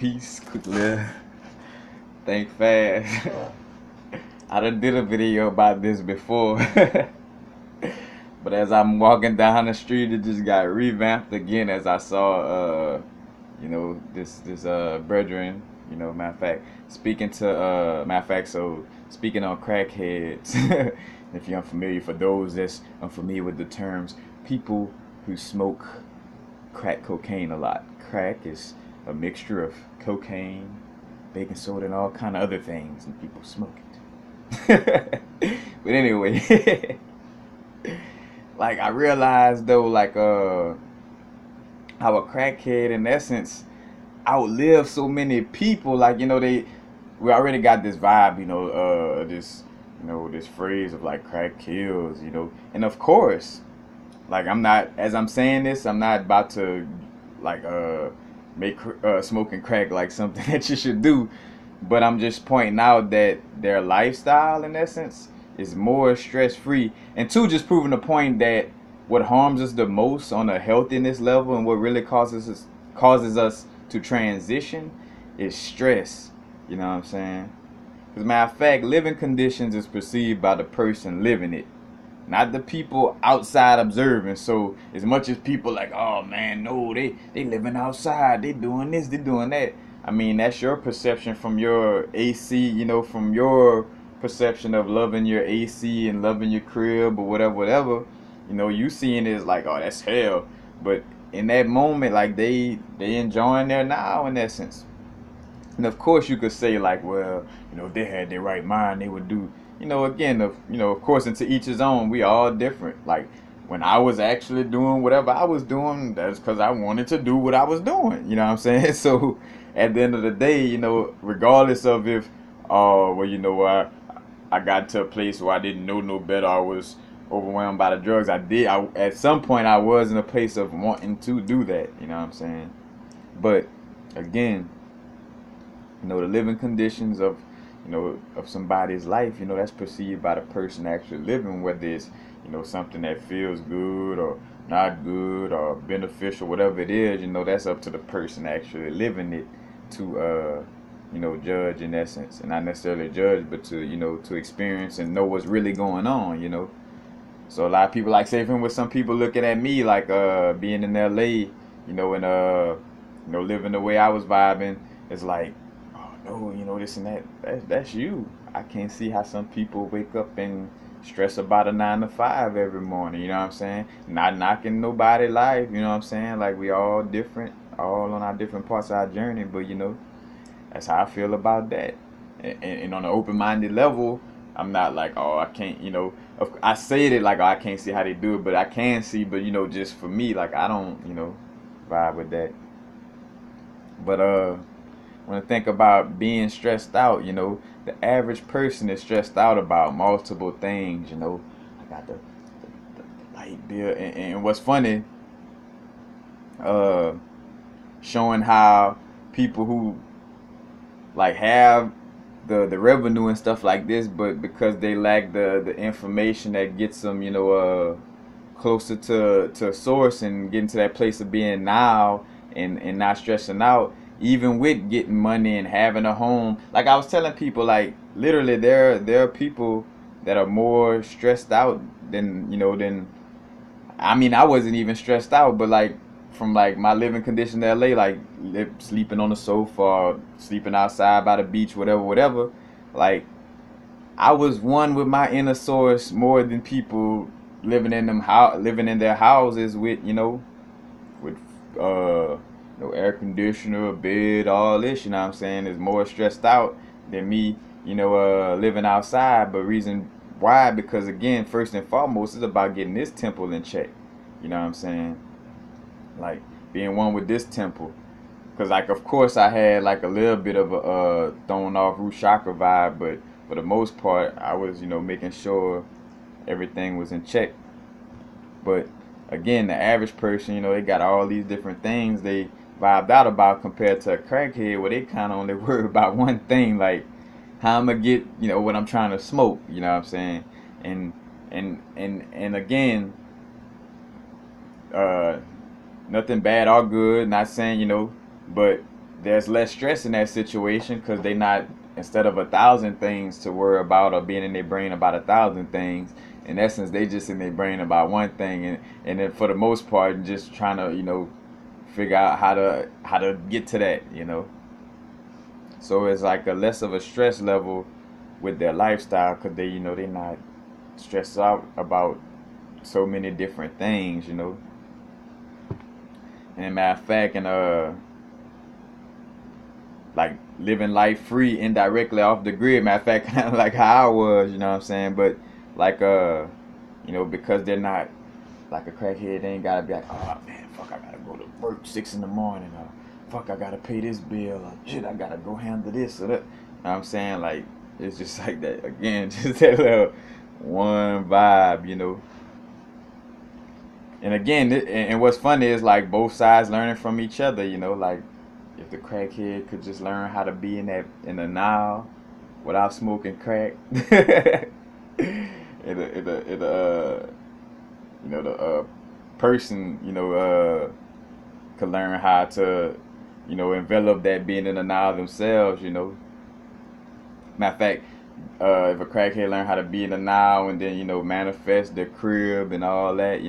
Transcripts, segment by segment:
peace, quick live, think fast. I done did a video about this before. But as I'm walking down the street, it just got revamped again as I saw, this brethren, matter of fact, so speaking on crackheads, if you're unfamiliar, for those that's unfamiliar with the terms, people who smoke crack cocaine a lot. Crack is a mixture of cocaine, baking soda, and all kind of other things, and people smoke it. But anyway, like I realized though, like how a crackhead in essence outlive so many people. Like we already got this vibe, this phrase of like crack kills, and of course, like as I'm saying this, I'm not about to like make smoking crack like something that you should do, but I'm just pointing out that their lifestyle in essence is more stress free, and two, just proving the point that what harms us the most on a healthiness level and what really causes us to transition is stress. You know what I'm saying? As a matter of fact, living conditions is perceived by the person living it, not the people outside observing. So as much as people like, oh man, no, they living outside, they doing this, they doing that. I mean, that's your perception from your AC, from your perception of loving your AC and loving your crib or whatever. You seeing it as like, oh, that's hell. But in that moment, like they enjoying their now in essence. And of course you could say like, well, if they had their right mind, they would do, again, of course, and to each his own, we all different. Like when I was actually doing whatever I was doing, that's because I wanted to do what I was doing. You know what I'm saying? So at the end of the day, regardless of if, I got to a place where I didn't know no better, I was overwhelmed by the drugs. At some point I was in a place of wanting to do that. You know what I'm saying? But again, the living conditions of somebody's life, that's perceived by the person actually living, whether it's something that feels good or not good or beneficial, whatever it is, that's up to the person actually living it to judge in essence, and not necessarily judge, but to experience and know what's really going on. So a lot of people, like, say, even with some people looking at me like being in LA, and living the way I was vibing, it's like, no, this and that's you. I can't see how some people wake up and stress about a 9 to 5 every morning. You know what I'm saying? Not knocking nobody life. You know what I'm saying? Like, we all different, all on our different parts of our journey. But that's how I feel about that. And on an open-minded level, I'm not like, oh, I can't. I say it like, oh, I can't see how they do it, but I can see. But just for me, like, I don't vibe with that. But when I think about being stressed out, the average person is stressed out about multiple things. I got the light bill, and what's funny, showing how people who like have the revenue and stuff like this, but because they lack the information that gets them, closer to a source and getting to that place of being now and not stressing out, even with getting money and having a home. Like I was telling people, like literally there are people that are more stressed out than I mean, I wasn't even stressed out, but like from like my living condition in LA, like sleeping on the sofa, sleeping outside by the beach, whatever. Like I was one with my inner source more than people living in living in their houses with with no air conditioner, bed, all this. You know what I'm saying? Is more stressed out than me. Living outside. But reason why? Because again, first and foremost, it's about getting this temple in check. You know what I'm saying? Like being one with this temple. Because like of course I had like a little bit of a thrown off root chakra vibe, but for the most part I was making sure everything was in check. But again, the average person, they got all these different things they vibed out about compared to a crackhead where they kind of only worry about one thing, like how I'm gonna get what I'm trying to smoke. You know what I'm saying? And again, nothing bad or good, not saying but there's less stress in that situation because they not, instead of 1,000 things to worry about or being in their brain about 1,000 things, in essence they just in their brain about one thing, and then for the most part just trying to figure out how to get to that, so it's like a less of a stress level with their lifestyle because they're not stressed out about so many different things. And a matter of fact, and like living life free indirectly off the grid. Matter of fact, kind of like how I was, you know what I'm saying? But like because they're not like a crackhead, they ain't gotta be like, oh man, fuck, I gotta go to work 6 in the morning, or fuck, I gotta pay this bill, or shit, I gotta go handle this or that. You know what I'm saying? Like it's just like that again, just that little one vibe. And again, and what's funny is like both sides learning from each other. Like if the crackhead could just learn how to be in the now without smoking crack, the person could learn how to envelop that being in the now themselves. Matter of fact, if a crackhead learn how to be in the now and then manifest their crib and all that,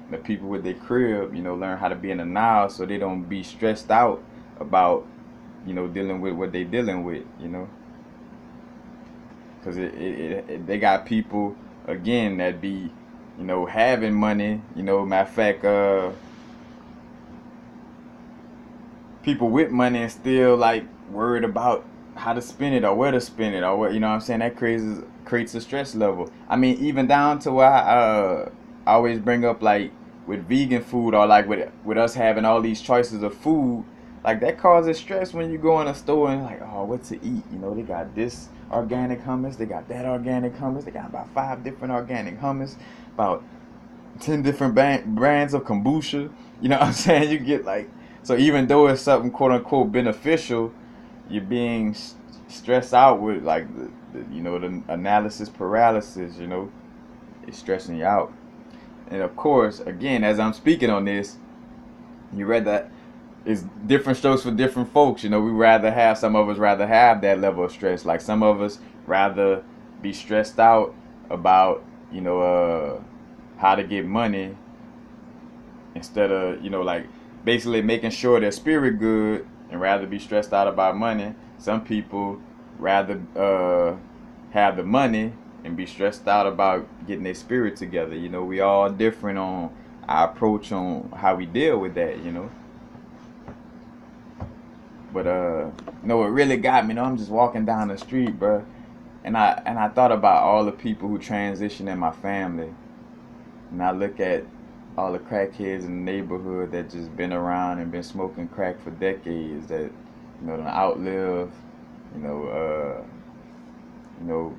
the people with their crib learn how to be in the now so they don't be stressed out about dealing with what they dealing with, because they got people again that be having money, matter of fact, people with money and still like worried about how to spend it or where to spend it or what, what I'm saying. That creates a stress level. I mean, even down to why I always bring up like with vegan food, or like with us having all these choices of food, like that causes stress when you go in a store and like, oh, what to eat? They got this organic hummus, they got that organic hummus, they got about 5 different organic hummus, about 10 different brands of kombucha. You know what I'm saying? You get like, so even though it's something quote unquote beneficial, you're being stressed out with like the analysis paralysis. It's stressing you out. And of course, again, as I'm speaking on this, you read that it's different strokes for different folks. Some of us rather have that level of stress. Like some of us rather be stressed out about how to get money instead of like basically making sure their spirit good, and rather be stressed out about money. Some people rather have the money and be stressed out about getting their spirit together. We all different on our approach on how we deal with that. But what really got me, I'm just walking down the street, bro, and I thought about all the people who transition in my family, and I look at all the crackheads in the neighborhood that just been around and been smoking crack for decades, that done outlive, a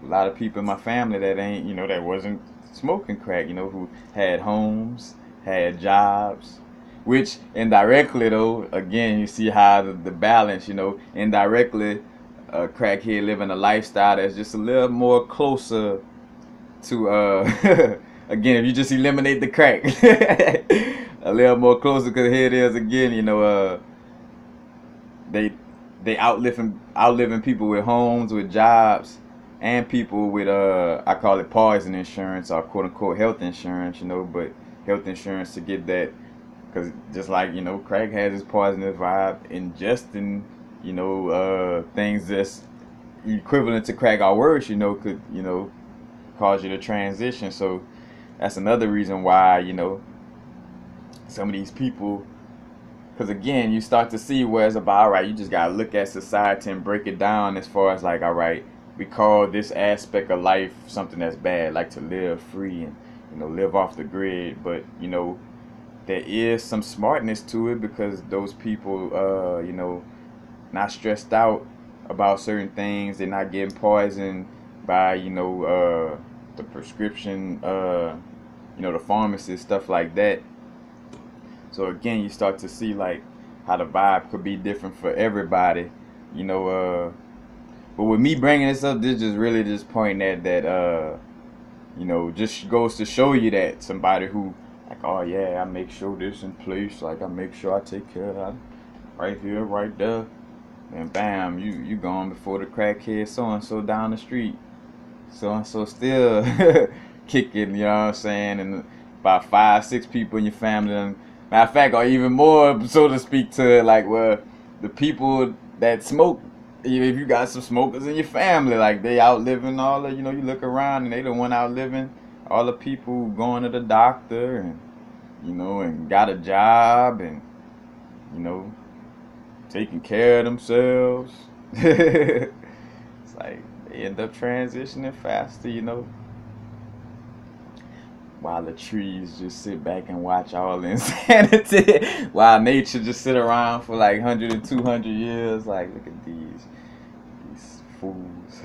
lot of people in my family that ain't, that wasn't smoking crack, who had homes, had jobs, which indirectly though, again, you see how the balance, indirectly, a crackhead living a lifestyle that's just a little more closer to again, if you just eliminate the crack, a little more closer, because here it is again, they outliving people with homes, with jobs, and people with I call it poison insurance, or quote unquote health insurance, but health insurance to get that, because just like crack has this poisonous vibe, ingesting things that's equivalent to crack or worse, could cause you to transition. So that's another reason why some of these people, because again, you start to see where it's about, all right, you just gotta look at society and break it down as far as like, all right, we call this aspect of life something that's bad, like to live free and live off the grid, but there is some smartness to it, because those people not stressed out about certain things, they're not getting poisoned by the prescription the pharmacist, stuff like that. So again, you start to see like how the vibe could be different for everybody, but with me bringing this up, this just really just pointing at that just goes to show you that somebody who like, oh yeah, I make sure this in place, like I make sure I take care of that right here, right there, and bam, you going before the crackhead so and so down the street. So and so still kicking, you know what I'm saying? And about 5, 6 people in your family, and matter of fact, or even more, so to speak, to like where the people that smoke, if you got some smokers in your family, like they outliving all the, you look around and they the one outliving all the people going to the doctor and and got a job and you know taking care of themselves. It's like they end up transitioning faster. While the trees just sit back and watch all the insanity, while nature just sit around for like 100 and 200 years, like look at these fools,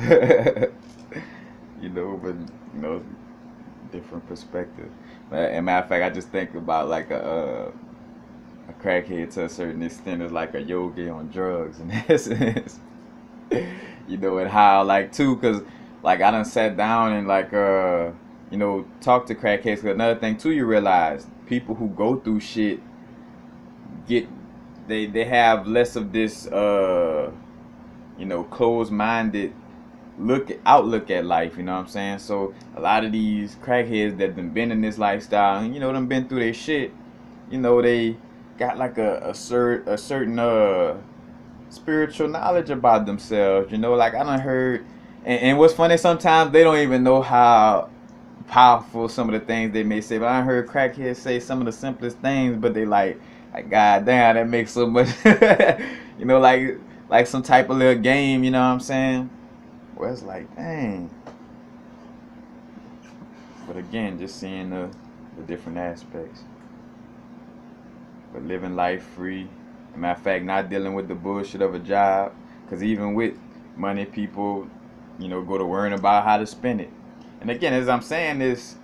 but different perspective. And matter of fact, I just think about like a crackhead to a certain extent is like a yogi on drugs in essence. And how like too, cause like I done sat down and like talk to crackheads. Cause another thing too, you realize people who go through shit get they have less of this closed minded outlook at life. You know what I'm saying? So a lot of these crackheads that done been in this lifestyle and done been through their shit. They got like a certain spiritual knowledge about themselves. Like I done heard, and what's funny, sometimes they don't even know how powerful some of the things they may say. But I heard crackheads say some of the simplest things, but they like God damn, that makes so much, like some type of little game. You know what I'm saying? Where it's like, dang. But again, just seeing the different aspects. But living life free. As a matter of fact, not dealing with the bullshit of a job. Because even with money, people, go to worrying about how to spend it. And again, as I'm saying this,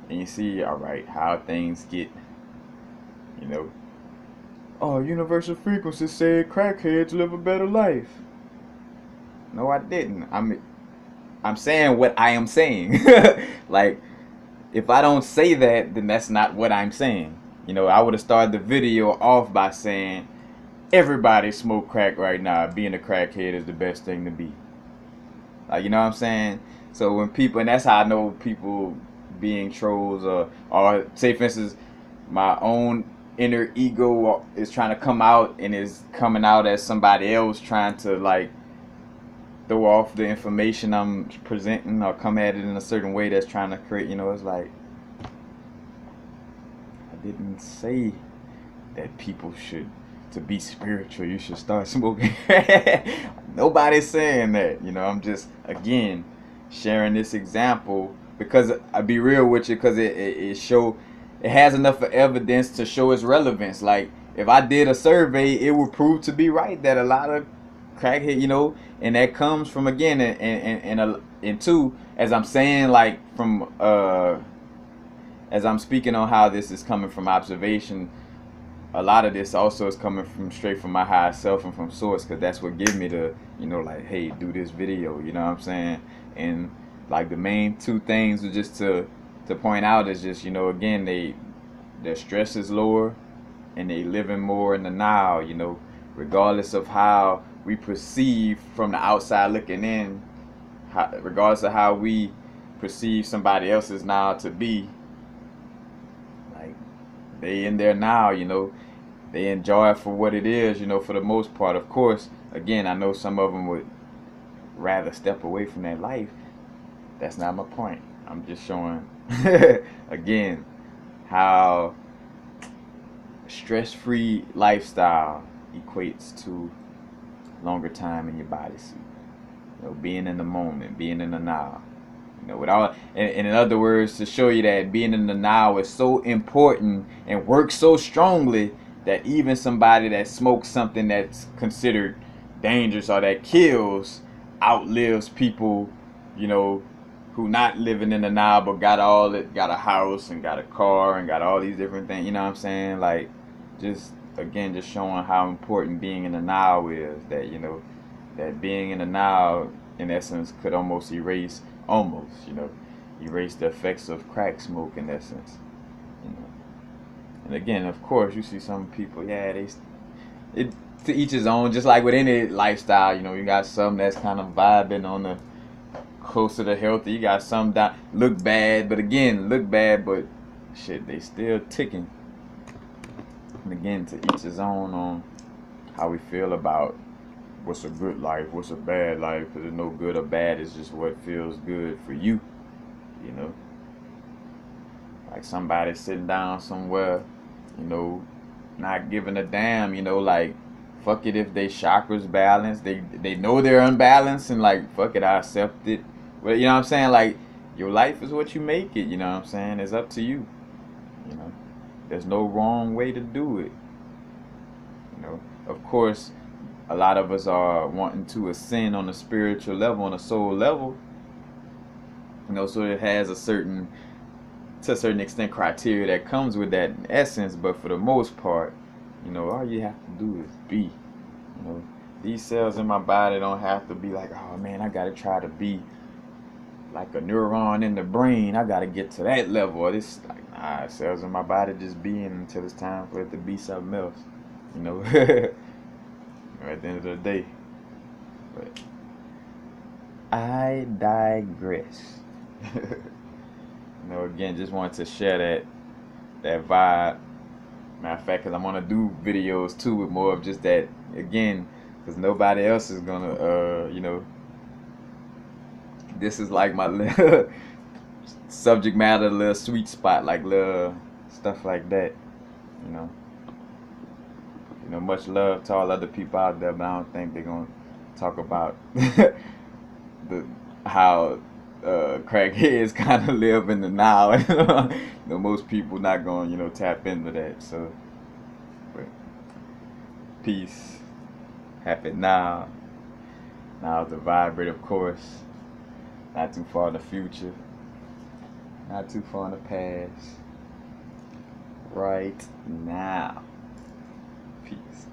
and you see, all right, how things get, you know, oh, universal frequency said crackheads live a better life. No, I didn't. I'm saying what I am saying. Like, if I don't say that, then that's not what I'm saying. I would have started the video off by saying, everybody smoke crack right now. Being a crackhead is the best thing to be. Like, you know what I'm saying? So when people, and that's how I know people being trolls, or say for instance, my own inner ego is trying to come out and is coming out as somebody else trying to like throw off the information I'm presenting or come at it in a certain way that's trying to create, it's like, I didn't say that people should, to be spiritual, you should start smoking. Nobody's saying that. I'm just, again, sharing this example because I be real with you, because it has enough of evidence to show its relevance. Like, if I did a survey, it would prove to be right that a lot of crackhead, and that comes from, again, and two, as I'm saying, like, from as I'm speaking on how this is coming from observation, a lot of this also is coming from straight from my higher self and from source, because that's what gives me the, like, hey, do this video, you know what I'm saying? And like the main two things are just to point out is just, again, their stress is lower and they living more in the now, regardless of how we perceive from the outside looking in, regardless of how we perceive somebody else's now to be, like, they in there now, they enjoy it for what it is, for the most part. Of course, again, I know some of them would rather step away from that life. That's not my point. I'm just showing, again, how stress-free lifestyle equates to longer time in your bodysuit. Being in the moment, being in the now. Without, and in other words, to show you that being in the now is so important and works so strongly that even somebody that smokes something that's considered dangerous or that kills outlives people, who not living in the now but got a house and got a car and got all these different things. You know what I'm saying? Like, just again, just showing how important being in the now is. That that being in the now, in essence, could almost erase the effects of crack smoke, in essence. You know. And again, of course, you see some people, yeah, it to each his own. Just like with any lifestyle, you know, you got some that's kind of vibing on the closer to healthy. You got some that look bad, but again, look bad, but shit, they still ticking. And again, to each his own on how we feel about what's a good life, what's a bad life. Because there's no good or bad. It's just what feels good for you. You know, like somebody sitting down somewhere, you know, not giving a damn. You know, like fuck it if they chakras balanced. They know they're unbalanced and like fuck it, I accept it. Well, you know what I'm saying? Like your life is what you make it. You know what I'm saying? It's up to you. You know, there's no wrong way to do it. You know, of course, a lot of us are wanting to ascend on a spiritual level, on a soul level. You know, so it has to a certain extent, criteria that comes with that in essence. But for the most part, you know, all you have to do is be. You know, these cells in my body don't have to be like, oh man, I gotta try to be like a neuron in the brain. I gotta get to that level. Or this, like, nah, cells in my body just being until it's time for it to be something else. You know, at the end of the day. But I digress. You know, again, just wanted to share that vibe. Matter of fact, because I'm gonna do videos too with more of just that again, because nobody else is gonna, you know, this is like my little subject matter, little sweet spot, like little stuff like that. You know, much love to all other people out there, but I don't think they're gonna talk about the how crackheads kind of live in the now. You know, most people not gonna tap into that. So, but peace, happy now. Now's the vibrate, of course. Not too far in the future. Not too far in the past. Right now. Peace.